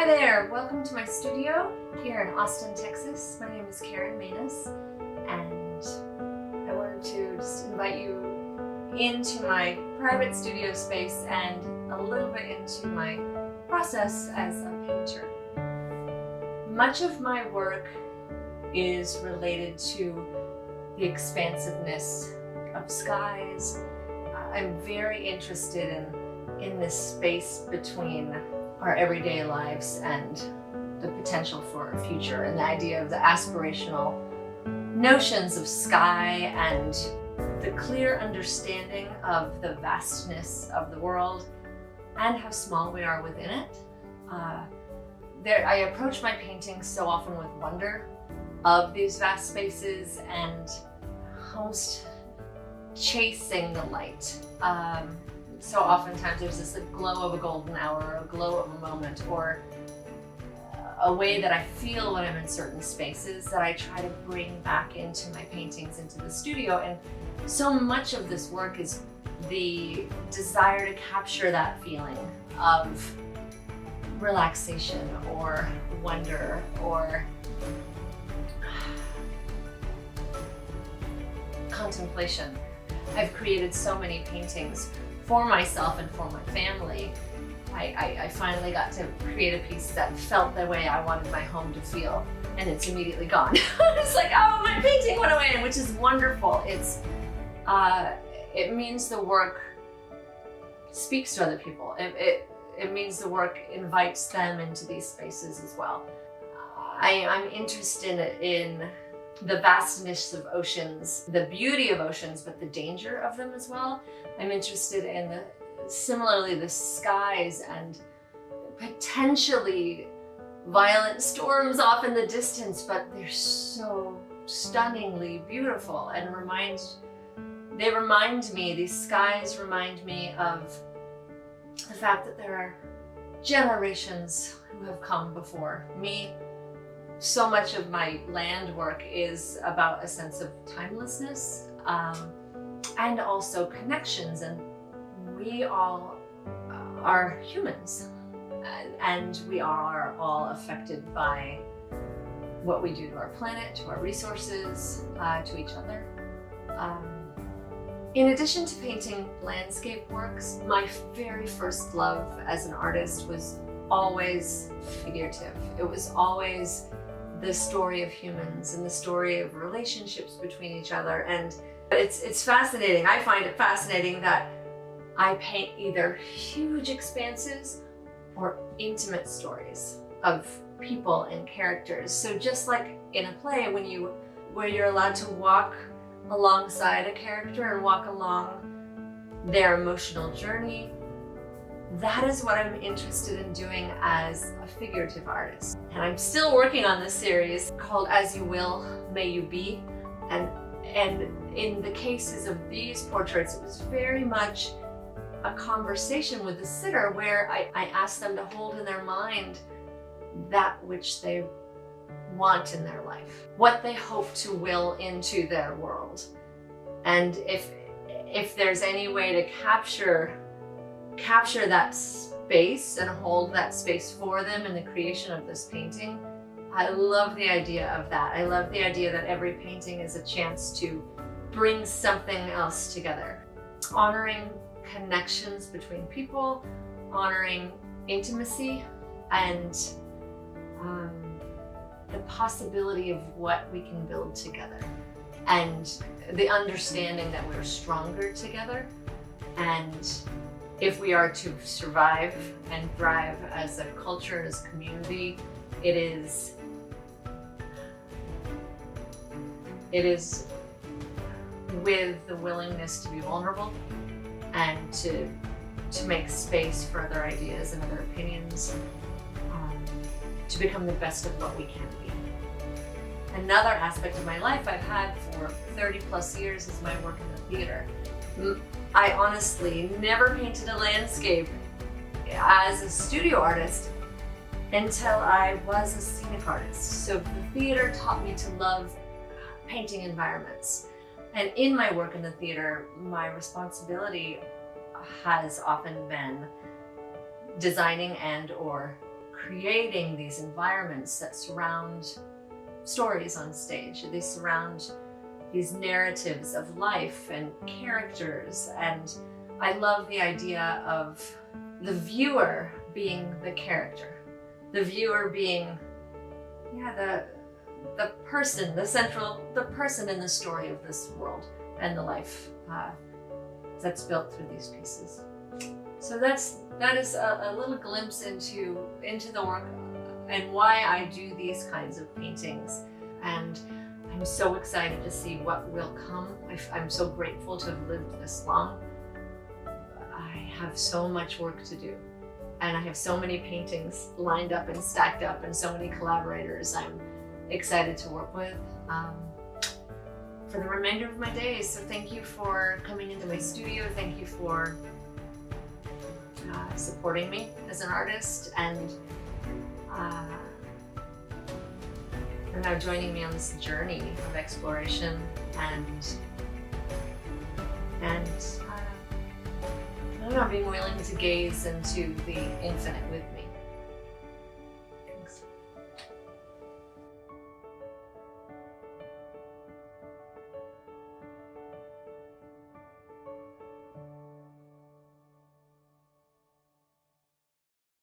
there! Welcome to my studio here in Austin, Texas. My name is Maness, and I wanted to just invite you into my private studio space and a little bit into my process as a painter. Much of my work is related to the expansiveness of skies. I'm very interested in this space between our everyday lives and the potential for a future, and the idea of the aspirational notions of sky and the clear understanding of the vastness of the world and how small we are within it. I approach my paintings so often with wonder of these vast spaces and almost chasing the light. So oftentimes there's this glow of a golden hour, or a glow of a moment, or a way that I feel when I'm in certain spaces that I try to bring back into my paintings, into the studio. And so much of this work is the desire to capture that feeling of relaxation or wonder or contemplation. I've created so many paintings for myself and for my family. I finally got to create a piece that felt the way I wanted my home to feel, and it's immediately gone. It's like, oh, my painting went away, which is wonderful. It means the work speaks to other people. It means the work invites them into these spaces as well. I'm interested in the vastness of oceans, the beauty of oceans, but the danger of them as well. I'm interested in similarly the skies and potentially violent storms off in the distance, but they're so stunningly beautiful and these skies remind me of the fact that there are generations who have come before me. So much of my land work is about a sense of timelessness and also connections, and we all are humans and we are all affected by what we do to our planet, to our resources, to each other. In addition to painting landscape works, my very first love as an artist was always figurative. It was always the story of humans and the story of relationships between each other. And it's fascinating. I find it fascinating that I paint either huge expanses or intimate stories of people and characters. So just like in a play, where you're allowed to walk alongside a character and walk along their emotional journey, that is what I'm interested in doing as a figurative artist. And I'm still working on this series called As You Will, May You Be. And in the cases of these portraits, it was very much a conversation with the sitter where I asked them to hold in their mind that which they want in their life, what they hope to will into their world. And if there's any way to capture that space and hold that space for them in the creation of this painting, I love the idea of that. I love the idea that every painting is a chance to bring something else together. Honoring connections between people, honoring intimacy, and the possibility of what we can build together, and the understanding that we're stronger together. And if we are to survive and thrive as a culture, as a community, it is with the willingness to be vulnerable and to make space for other ideas and other opinions, to become the best of what we can be. Another aspect of my life I've had for 30 plus years is my work in the theater. I honestly never painted a landscape as a studio artist until I was a scenic artist. So the theater taught me to love painting environments. And in my work in the theater, my responsibility has often been designing and or creating these environments that surround stories on stage. They surround these narratives of life and characters, and I love the idea of the viewer being the character, the viewer being the person, the person in the story of this world and the life that's built through these pieces. So that is a little glimpse into the work and why I do these kinds of paintings. And I'm so excited to see what will come. I'm so grateful to have lived this long. I have so much work to do, and I have so many paintings lined up and stacked up, and so many collaborators I'm excited to work with for the remainder of my days. So thank you for coming into my studio. Thank you for supporting me as an artist, and for now joining me on this journey of exploration and I don't know, being willing to gaze into the infinite with me.